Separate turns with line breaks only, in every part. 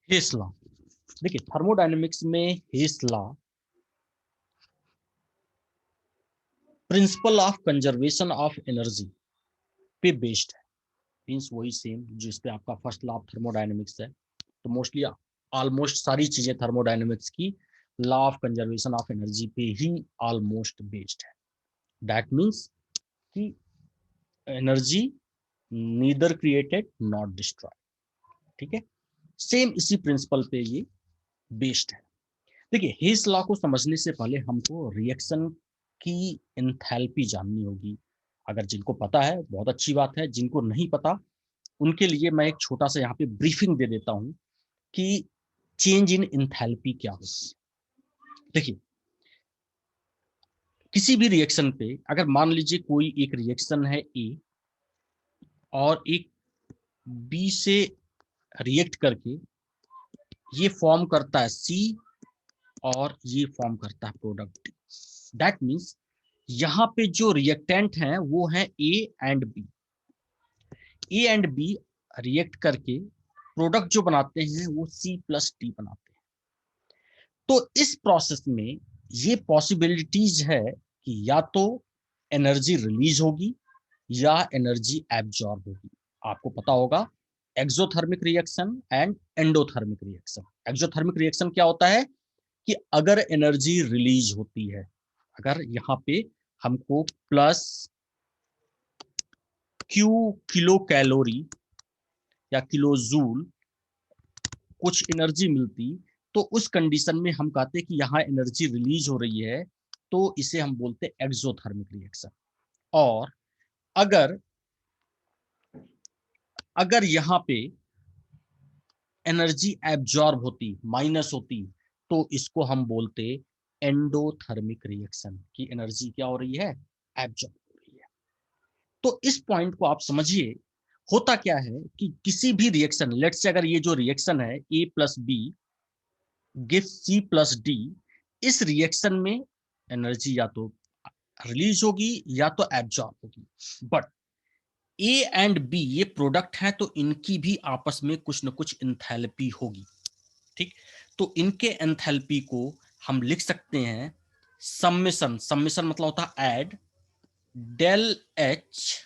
हेस law, देखिए thermodynamics में Hess law principle of conservation of energy पे बेस्ड है। मीन्स वही सेम जिस पे आपका फर्स्ट लॉ ऑफ थर्मोडायनेमिक्स है। तो मोस्टली ऑलमोस्ट सारी चीजें थर्मोडायनेमिक्स की law of conservation of energy पे ही ऑलमोस्ट बेस्ड है। दैट मीन्स कि energy neither created not destroy. ठीक है, सेम इसी प्रिंसिपल पे ये बेस्ड है। देखिए हेस लॉ को समझने से पहले हमको रिएक्शन की एंथैल्पी जाननी होगी। अगर जिनको पता है बहुत अच्छी बात है, जिनको नहीं पता उनके लिए मैं एक छोटा सा यहाँ पे ब्रीफिंग दे देता हूँ कि चेंज इन एंथैल्पी क्या होती है। देखिए किसी भी रिएक्शन पे अगर मान लीजिए कोई एक रिएक्शन है ए और एक बी से रिएक्ट करके ये फॉर्म करता है सी और ये फॉर्म करता है प्रोडक्ट। दैट मीन्स यहाँ पे जो रिएक्टेंट हैं वो है A and B. A and B react करके प्रोडक्ट जो बनाते हैं वो सी प्लस डी बनाते हैं। तो इस प्रोसेस में ये पॉसिबिलिटीज है कि या तो एनर्जी रिलीज होगी या एनर्जी एब्जॉर्ब होगी। आपको पता होगा exothermic reaction and endothermic reaction. Exothermic reaction क्या होता है कि अगर एनर्जी रिलीज होती है, अगर यहाँ पे हमको प्लस क्यू किलो कैलोरी या किलो जूल कुछ एनर्जी मिलती, तो उस कंडीशन में हम कहते हैं कि यहाँ एनर्जी रिलीज हो रही है, तो इसे हम बोलते हैं एक्सोथर्मिक रिएक्शन। और अगर अगर यहाँ पे एनर्जी एब्जॉर्ब होती, माइनस होती, तो इसको हम बोलते एंडोथर्मिक रिएक्शन की एनर्जी क्या हो रही है, एब्जॉर्ब हो रही है। तो इस पॉइंट को आप समझिए। होता क्या है कि किसी भी रिएक्शन, लेट्स से अगर ये जो रिएक्शन है A plus B give C plus D, इस रिएक्शन में एनर्जी या तो रिलीज होगी या तो एब्जॉर्ब होगी। बट ए एंड बी ये प्रोडक्ट है तो इनकी भी आपस में कुछ न कुछ एंथैल्पी होगी। ठीक, तो इनके एंथैल्पी को हम लिख सकते हैं सम्मेशन। सम्मेशन मतलब होता है एड डेल एच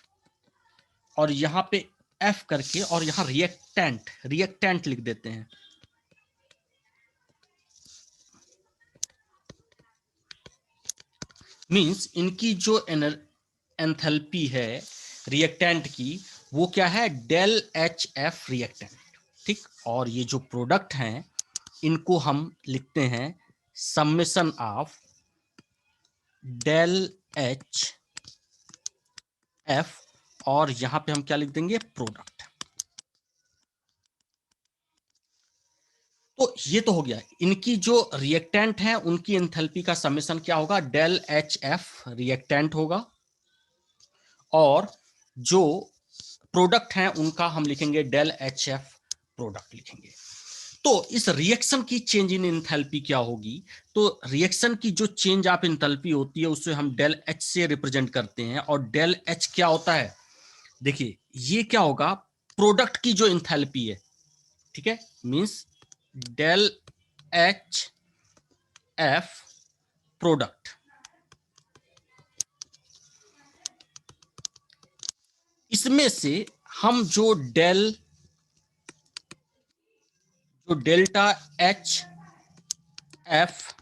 और यहां पे एफ करके और यहां रिएक्टेंट रिएक्टेंट लिख देते हैं। मींस इनकी जो एंथैल्पी है रिएक्टेंट की वो क्या है, डेल एच एफ रिएक्टेंट। ठीक, और ये जो प्रोडक्ट हैं इनको हम लिखते हैं summation of del H F और यहां पे हम क्या लिख देंगे, प्रोडक्ट। तो ये तो हो गया, इनकी जो रिएक्टेंट है उनकी एंथैल्पी का समेशन क्या होगा, डेल एच एफ रिएक्टेंट होगा और जो प्रोडक्ट हैं उनका हम लिखेंगे डेल एच एफ प्रोडक्ट लिखेंगे। तो इस रिएक्शन की चेंज इन एंथैल्पी क्या होगी, तो रिएक्शन की जो चेंज ऑफ एंथैल्पी होती है उसे हम डेल एच से रिप्रेजेंट करते हैं। और डेल एच क्या होता है, देखिए ये क्या होगा, प्रोडक्ट की जो एंथैल्पी है। ठीक है, means del H F product. इसमें से हम जो डेल्टा एच एफ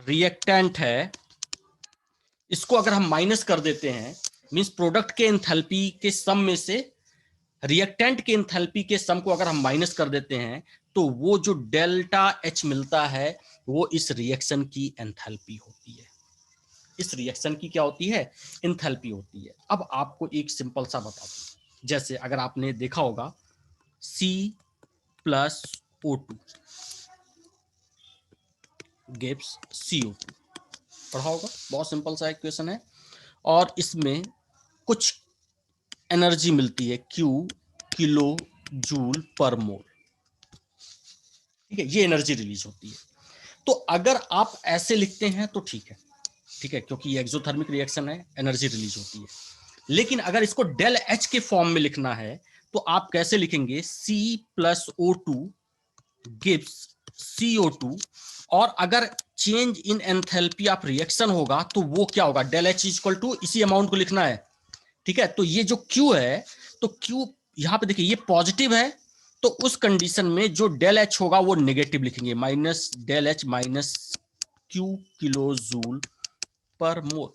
रिएक्टेंट है इसको अगर हम माइनस कर देते हैं, मींस प्रोडक्ट के एंथैल्पी के सम में से रिएक्टेंट के एंथैल्पी के सम को अगर हम माइनस कर देते हैं, तो वो जो डेल्टा एच मिलता है वो इस रिएक्शन की एंथैल्पी होती है। इस रिएक्शन की क्या होती है, एंथैल्पी होती है। अब आपको एक सिंपल सा बता दूं, जैसे अगर आपने देखा होगा C plus O2 gives CO2, पढ़ा होगा, बहुत सिंपल सा इक्वेशन है। और इसमें कुछ एनर्जी मिलती है Q kilo joule per mole. ठीक है, ये एनर्जी रिलीज होती है। तो अगर आप ऐसे लिखते हैं तो ठीक है, ठीक है, क्योंकि ये एक्सोथर्मिक रिएक्शन है, एनर्जी रिलीज होती है। लेकिन अगर इसको डेल एच के फॉर्म में लिखना है तो आप कैसे लिखेंगे, C plus O2 gives CO2, और अगर change in enthalpy of reaction होगा तो वो क्या होगा, डेल एच इक्वल टू, इसी अमाउंट को लिखना है, ठीक है। तो ये जो Q है, तो Q यहां पे देखिए ये पॉजिटिव है, तो उस कंडीशन में जो डेल एच होगा वो नेगेटिव लिखेंगे, minus del H minus Q kilo joule per mole,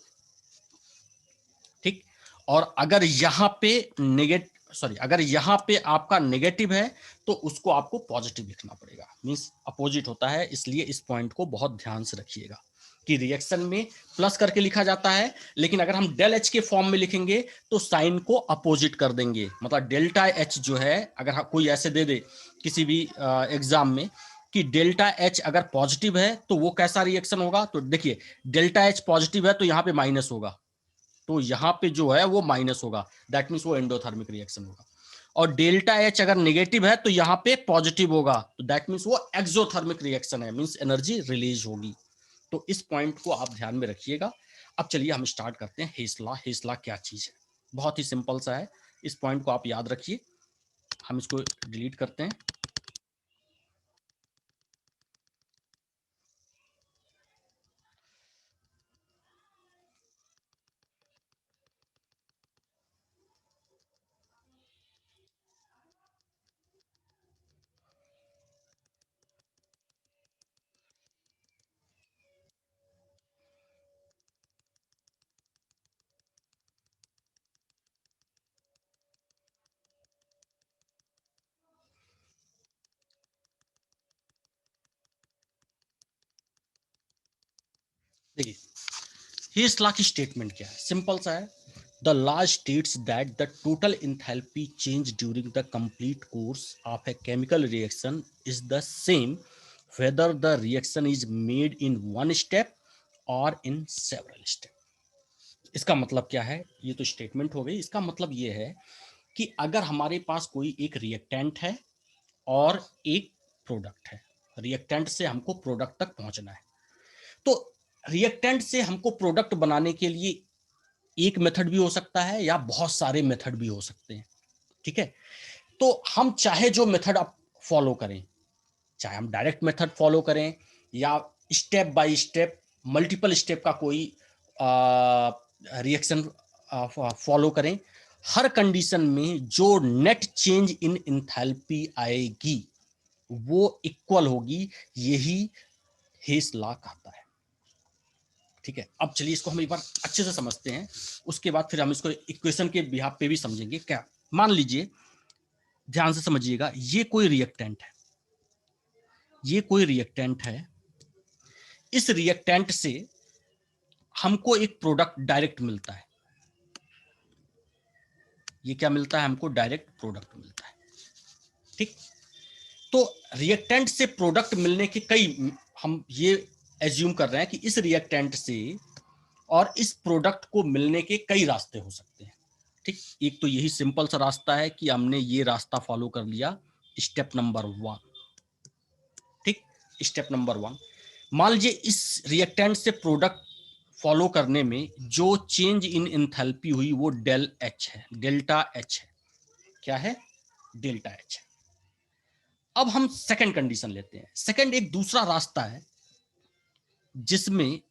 ठीक। और अगर यहां पे अगर यहां पे आपका नेगेटिव है तो उसको आपको पॉजिटिव लिखना पड़ेगा, मींस अपोजिट होता है, इसलिए इस पॉइंट को बहुत ध्यान से रखिएगा कि रिएक्शन में प्लस करके लिखा जाता है, लेकिन अगर हम डेल एच के फॉर्म में लिखेंगे तो साइन को अपोजिट कर देंगे, मतलब डेल्टा एच जो है, अगर कोई ऐसे दे दे किसी भी एग्जाम में कि डेल्टा एच अगर पॉजिटिव है तो वो कैसा रिएक्शन होगा, तो देखिए डेल्टा एच पॉजिटिव है तो यहां पे माइनस होगा, तो यहां पे जो है वो माइनस होगा, दैट मींस वो एंडोथर्मिक रिएक्शन होगा। और डेल्टा एच अगर नेगेटिव है तो यहां पे पॉजिटिव होगा, तो दैट मींस वो एक्सोथर्मिक रिएक्शन है, मींस एनर्जी रिलीज होगी। तो इस पॉइंट को आप ध्यान में रखिएगा। अब चलिए हम स्टार्ट करते हैं हेस लॉ। हेस लॉ क्या चीज है, बहुत ही सिंपल सा है, इस पॉइंट को आप याद रखिए। हम इसको डिलीट करते हैं। देखिए हेस लॉ की स्टेटमेंट क्या है, सिंपल सा है। The law states that the total enthalpy change during the complete course of a chemical reaction is the same whether the reaction is made in one step or in several steps. इसका मतलब क्या है, ये तो statement हो गई। इसका मतलब ये है कि अगर हमारे पास कोई एक रिएक्टेंट है और एक प्रोडक्ट है, रिएक्टेंट से हमको प्रोडक्ट तक पहुंचना है, तो रिएक्टेंट से हमको प्रोडक्ट बनाने के लिए एक मेथड भी हो सकता है या बहुत सारे मेथड भी हो सकते हैं, ठीक है। तो हम चाहे जो मेथड आप फॉलो करें, चाहे हम डायरेक्ट मेथड फॉलो करें या step by step multiple step का कोई रिएक्शन फॉलो करें, हर कंडीशन में जो नेट चेंज इन इंथैल्पी आएगी वो इक्वल होगी, यही हेस लॉ कहता है, ठीक है। अब चलिए इसको हम एक बार अच्छे से समझते हैं, उसके बाद फिर हम इसको इक्वेशन के बिहाफ पे भी समझेंगे। क्या, मान लीजिए, ध्यान से समझिएगा, ये कोई रिएक्टेंट है, ये कोई रिएक्टेंट है, इस रिएक्टेंट से हमको एक प्रोडक्ट डायरेक्ट मिलता है, ये क्या मिलता है, हमको डायरेक्ट प्रोडक्ट मिलता है, ठीक। तो रिएक्टेंट से प्रोडक्ट मिलने के कई, हम ये एज्यूम कर रहे हैं कि इस रिएक्टेंट से और इस प्रोडक्ट को मिलने के कई रास्ते हो सकते हैं, ठीक। एक तो यही सिंपल सा रास्ता है कि हमने ये रास्ता फॉलो कर लिया, स्टेप नंबर 1, ठीक। स्टेप नंबर 1, मान लीजिए इस रिएक्टेंट से प्रोडक्ट फॉलो करने में जो चेंज इन एंथैल्पी हुई वो डेल एच है, डेल्टा एच है, क्या है, डेल्टा एच है। अब हम सेकंड कंडीशन लेते हैं। सेकंड एक दूसरा रास्ता है जिसमें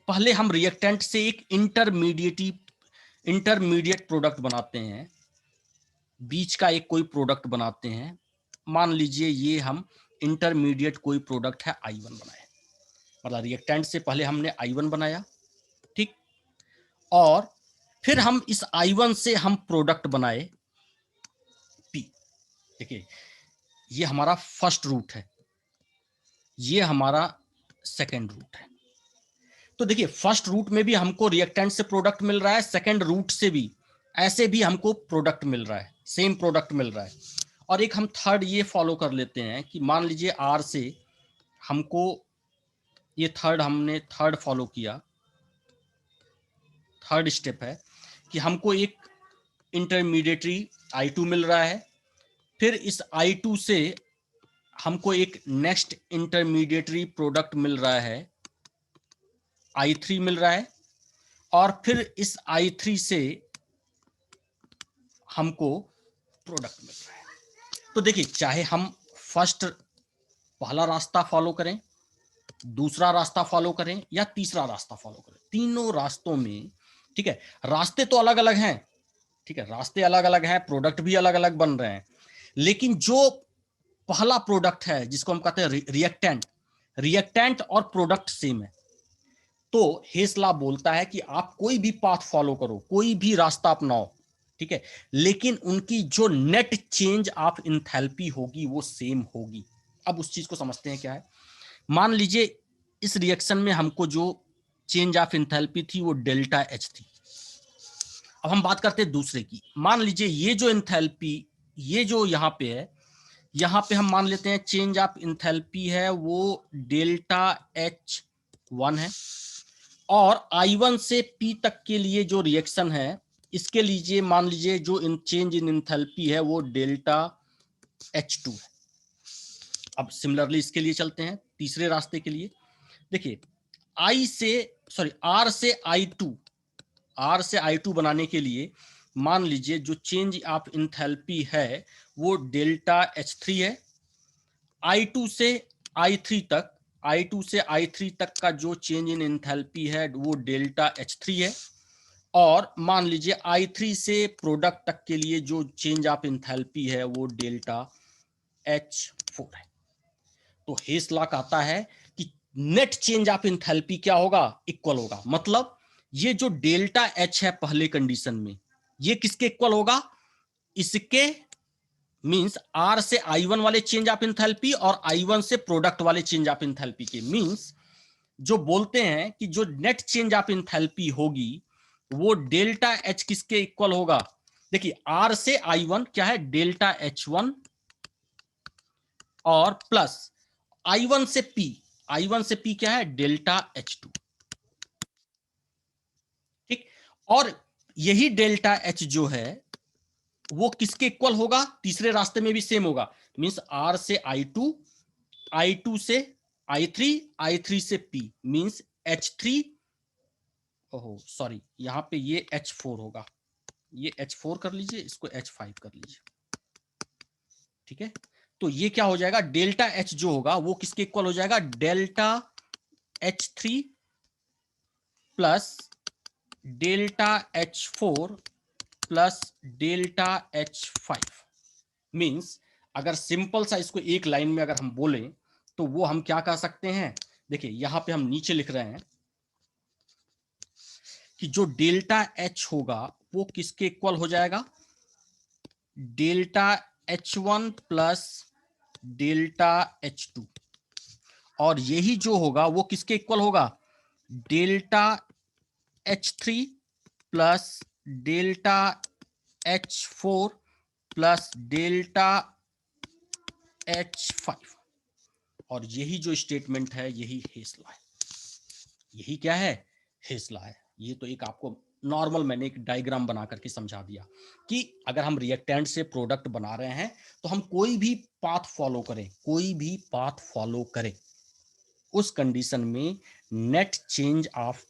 पहले हम रिएक्टेंट से एक इंटरमीडिएट प्रोडक्ट बनाते हैं, बीच का एक कोई प्रोडक्ट बनाते हैं। मान लीजिए ये हम इंटरमीडिएट कोई प्रोडक्ट है I1 बनाए, मतलब रिएक्टेंट से पहले हमने I1 बनाया, ठीक। और फिर हम इस I1 से हम प्रोडक्ट बनाए P। देखिए ये हमारा फर्स्ट रूट है, ये हमारा सेकेंड रूट है। तो देखिए फर्स्ट रूट में भी हमको रिएक्टेंट से प्रोडक्ट मिल रहा है, सेकेंड रूट से भी ऐसे भी हमको प्रोडक्ट मिल रहा है, सेम प्रोडक्ट मिल रहा है। और एक हम थर्ड ये फॉलो कर लेते हैं कि मान लीजिए R से हमको ये हमने थर्ड फॉलो किया, थर्ड स्टेप है कि हमको एक इंटरमीडिएटरी I2 मिल रहा है, फिर इस I2 से हमको एक नेक्स्ट इंटरमीडिएटरी प्रोडक्ट मिल रहा है, I3 मिल रहा है, और फिर इस I3 से हमको प्रोडक्ट मिल रहा है। तो देखिए चाहे हम फर्स्ट पहला रास्ता फॉलो करें, दूसरा रास्ता फॉलो करें या तीसरा रास्ता फॉलो करें, तीनों रास्तों में, ठीक है, रास्ते तो अलग अलग हैं, ठीक है, रास्ते अलग अलग हैं, प्रोडक्ट भी अलग अलग बन रहे हैं, लेकिन जो पहला प्रोडक्ट है जिसको हम कहते हैं रिएक्टेंट, रिएक्टेंट और प्रोडक्ट सेम है। तो हेस लॉ बोलता है कि आप कोई भी पाथ फॉलो करो, कोई भी रास्ता अपनाओ, ठीक है, लेकिन उनकी जो नेट चेंज ऑफ इंथैल्पी होगी वो सेम होगी। अब उस चीज को समझते हैं क्या है। मान लीजिए इस रिएक्शन में हमको जो चेंज ऑफ इंथैल्पी थी वो डेल्टा एच थी। अब हम बात करते हैं दूसरे की। मान लीजिए ये जो इंथैल्पी, ये जो यहाँ पे है, यहाँ पे हम मान लेते हैं चेंज ऑफ इंथैल्पी है वो डेल्टा एच 1 है, और I1 से P तक के लिए जो रिएक्शन है इसके लीजिए मान लीजिए जो चेंज इन इंथैल्पी है वो डेल्टा H2 है। अब सिमिलरली इसके लिए चलते हैं तीसरे रास्ते के लिए। देखिए R से I2 बनाने के लिए मान लीजिए जो चेंज ऑफ इंथैल्पी है वो डेल्टा H3 है। I2 से I3 तक का जो चेंज इन इंथैल्पी है वो डेल्टा H3 है, और मान लीजिए I3 से प्रोडक्ट तक के लिए जो चेंज ऑफ इंथैल्पी है वो डेल्टा H4 है। तो हेस लॉ कहता है कि नेट चेंज ऑफ इंथैल्पी क्या होगा, इक्वल होगा। मतलब ये जो डेल्टा H है पहले कंडीशन में ये किसके इक्वल होगा, इसके मींस R से I1 वाले चेंज ऑफ इंथैल्पी और I1 से प्रोडक्ट वाले चेंज ऑफ इंथैल्पी के। मींस जो बोलते हैं कि जो नेट चेंज ऑफ इंथैल्पी होगी वो डेल्टा H किसके इक्वल होगा। देखिए R से I1 क्या है, डेल्टा H1, और प्लस I1 से P क्या है, डेल्टा H2, ठीक। और यही डेल्टा H जो है वो किसके इक्वल होगा, तीसरे रास्ते में भी सेम होगा। मींस R से I2, I2 से I3, I3 से P, मींस H3, ओहो सॉरी यहां पे ये H4 होगा, ये H4 कर लीजिए, इसको H5 कर लीजिए, ठीक है। तो ये क्या हो जाएगा, डेल्टा H जो होगा वो किसके इक्वल हो जाएगा, delta H3 plus delta H4 plus delta H5। Means अगर सिंपल सा इसको एक लाइन में अगर हम बोले तो वो हम क्या कह सकते हैं। देखिए यहां पे हम नीचे लिख रहे हैं कि जो डेल्टा H होगा वो किसके इक्वल हो जाएगा, delta H1 plus delta H2, और यही जो होगा वो किसके इक्वल होगा, delta H3 plus delta H4 plus delta H5, और यही जो स्टेटमेंट है यही हेस लॉ है। यही क्या है, हेस लॉ है। ये तो एक आपको नॉर्मल मैंने एक डायग्राम बना करके समझा दिया कि अगर हम रिएक्टेंट से प्रोडक्ट बना रहे हैं तो हम कोई भी पाथ फॉलो करें, उस कंडीशन में नेट चेंज ऑफ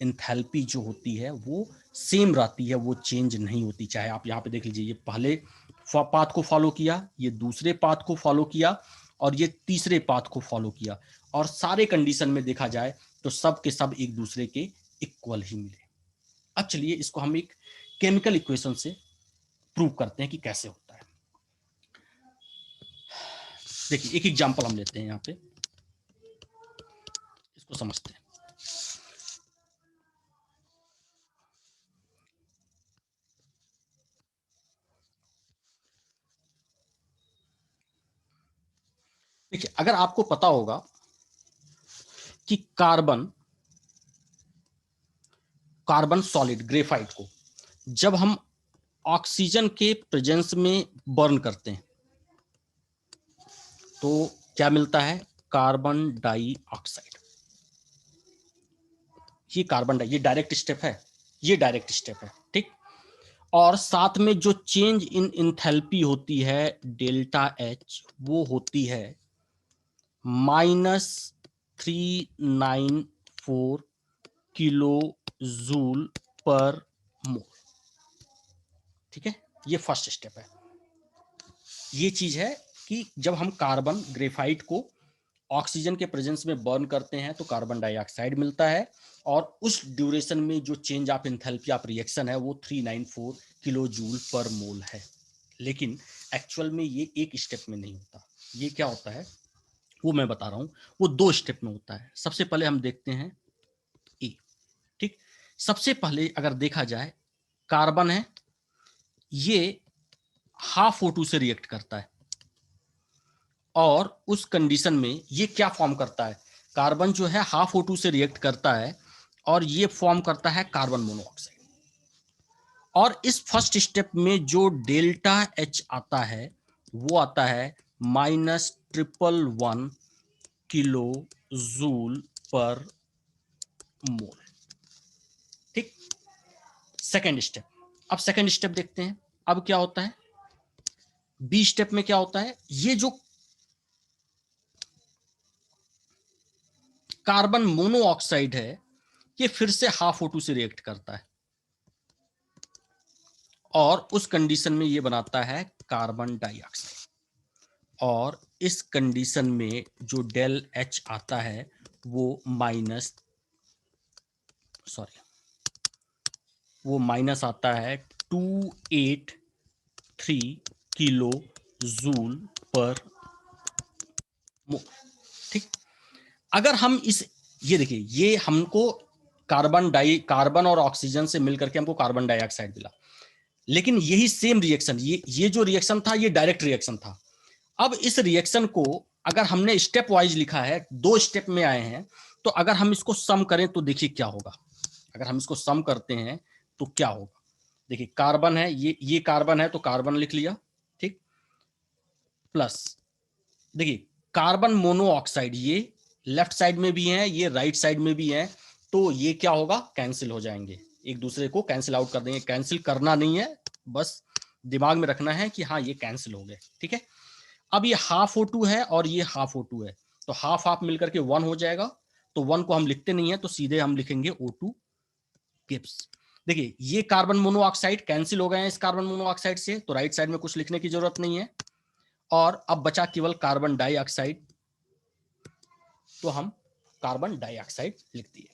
इंथैल्पी जो होती है वो सेम रहती है, वो चेंज नहीं होती। चाहे आप यहाँ पे देख लीजिए, ये पहले पाथ को फॉलो किया, ये दूसरे पाथ को फॉलो किया, और ये तीसरे पाथ को फॉलो किया, और सारे कंडीशन में देखा जाए तो सब के सब एक दूसरे के इक्वल ही मिले। अब चलिए इसको हम एक केमिकल इक्वेशन से प्रूव करते हैं कि कैसे होता है। देखिए एक एग्जांपल हम लेते हैं, यहाँ पे इसको समझते हैं। देखिए अगर आपको पता होगा कि कार्बन सॉलिड ग्रेफाइट को जब हम ऑक्सीजन के प्रेजेंस में बर्न करते हैं तो क्या मिलता है, कार्बन डाइऑक्साइड। ये डायरेक्ट स्टेप है, ठीक। और साथ में जो चेंज इन इंथैल्पी होती है डेल्टा H, वो होती है -394 किलो जूल पर मोल, ठीक है। ये फर्स्ट स्टेप है। ये चीज है कि जब हम कार्बन ग्रेफाइट को ऑक्सीजन के प्रेजेंस में बर्न करते हैं तो कार्बन डाइऑक्साइड मिलता है, और उस ड्यूरेशन में जो change of enthalpy of reaction है वो 394 किलो जूल पर मोल है। लेकिन एक्चुअल में ये एक स्टेप में नहीं होता। ये क्या होता है वो मैं बता रहा हूं, वो 2 स्टेप में होता है। सबसे पहले हम देखते हैं ए। ठीक, सबसे पहले अगर देखा जाए, कार्बन है, ये हाफ O2 से रिएक्ट करता है, और उस कंडीशन में ये क्या फॉर्म करता है, कार्बन जो है हाफ O2 से रिएक्ट करता है और ये फॉर्म करता है कार्बन मोनोऑक्साइड। और इस फर्स्ट स्टेप में जो डेल्टा H आता है वो आता है -111 किलो जूल पर मोल। ठीक, सेकेंड स्टेप। अब सेकेंड स्टेप देखते हैं, अब क्या होता है। बी स्टेप में क्या होता है, ये जो कार्बन मोनोऑक्साइड है ये फिर से हाफ O2 से रिएक्ट करता है, और उस कंडीशन में ये बनाता है कार्बन डाइऑक्साइड। और इस कंडीशन में जो डेल H आता है वो माइनस आता है 283 किलो जूल पर मोल। ठीक, अगर हम ये देखिए, ये हमको कार्बन और ऑक्सीजन से मिलकर के हमको कार्बन डाइऑक्साइड मिला, लेकिन यही सेम रिएक्शन, ये जो रिएक्शन था ये डायरेक्ट रिएक्शन था। अब इस रिएक्शन को अगर हमने स्टेप वाइज लिखा है, 2 स्टेप में आए हैं, तो अगर हम इसको सम करें तो देखिए क्या होगा। अगर हम इसको सम करते हैं तो क्या होगा, देखिए कार्बन है, ये कार्बन है तो कार्बन लिख लिया, ठीक, प्लस देखिए कार्बन मोनोऑक्साइड, ये लेफ्ट साइड में भी है, ये राइट साइड में भी है, तो ये क्या होगा, कैंसिल हो जाएंगे, एक दूसरे को कैंसिल आउट कर देंगे। कैंसिल करना नहीं है, बस दिमाग में रखना है कि हाँ ये कैंसिल हो गए। ठीक है, अब ये हाफ O2 है और ये हाफ O2 है, तो हाफ हाफ मिलकर के 1 हो जाएगा, तो 1 को हम लिखते नहीं है तो सीधे हम लिखेंगे O2 गिब्स। देखिए ये कार्बन मोनोऑक्साइड कैंसिल हो गए हैं इस कार्बन मोनोऑक्साइड से, तो राइट साइड में कुछ लिखने की जरूरत नहीं है, और अब बचा केवल कार्बन डाइऑक्साइड, तो हम कार्बन डाइऑक्साइड लिख दिए।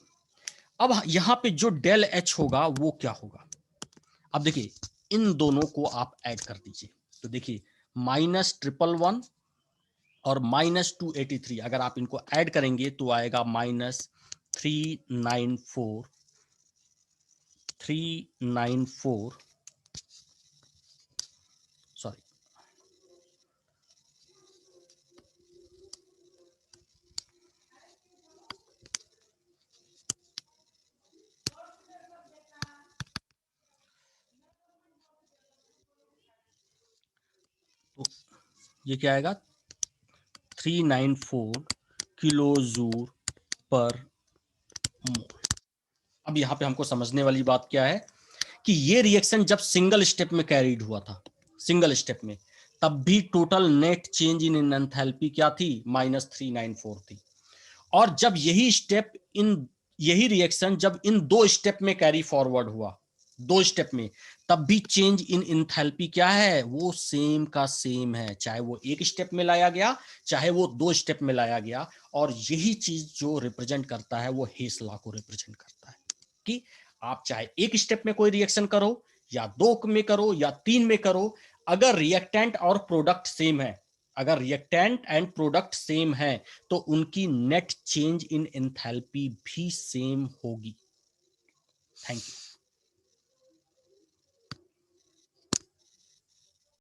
अब यहां पे जो डेल H होगा वो क्या होगा, अब देखिए इन दोनों को आप ऐड कर दीजिए, तो देखिए -111 और -283, अगर आप इनको ऐड करेंगे तो आएगा -394 सॉरी, तो ये क्या आएगा 394 किलो जूल पर मोल। अब यहां पे हमको समझने वाली बात क्या है कि ये रिएक्शन जब सिंगल स्टेप में कैरीड हुआ था, सिंगल स्टेप में, तब भी total net change in enthalpy क्या थी, -394 थी। और जब यही रिएक्शन जब इन 2 स्टेप में कैरी फॉरवर्ड हुआ, 2 स्टेप में, तब भी चेंज इन एंथैल्पी क्या है, वो सेम का सेम है, चाहे वो 1 स्टेप में लाया गया चाहे वो 2 स्टेप में लाया गया। और यही चीज जो रिप्रेजेंट करता है वो हेस लॉ को रिप्रेजेंट करता है, कि आप चाहे 1 स्टेप में कोई रिएक्शन करो या 2 में करो या 3 में करो, अगर रिएक्टेंट और प्रोडक्ट सेम है, अगर रिएक्टेंट एंड प्रोडक्ट सेम है तो उनकी नेट चेंज इन एंथैल्पी भी सेम होगी। Thank you.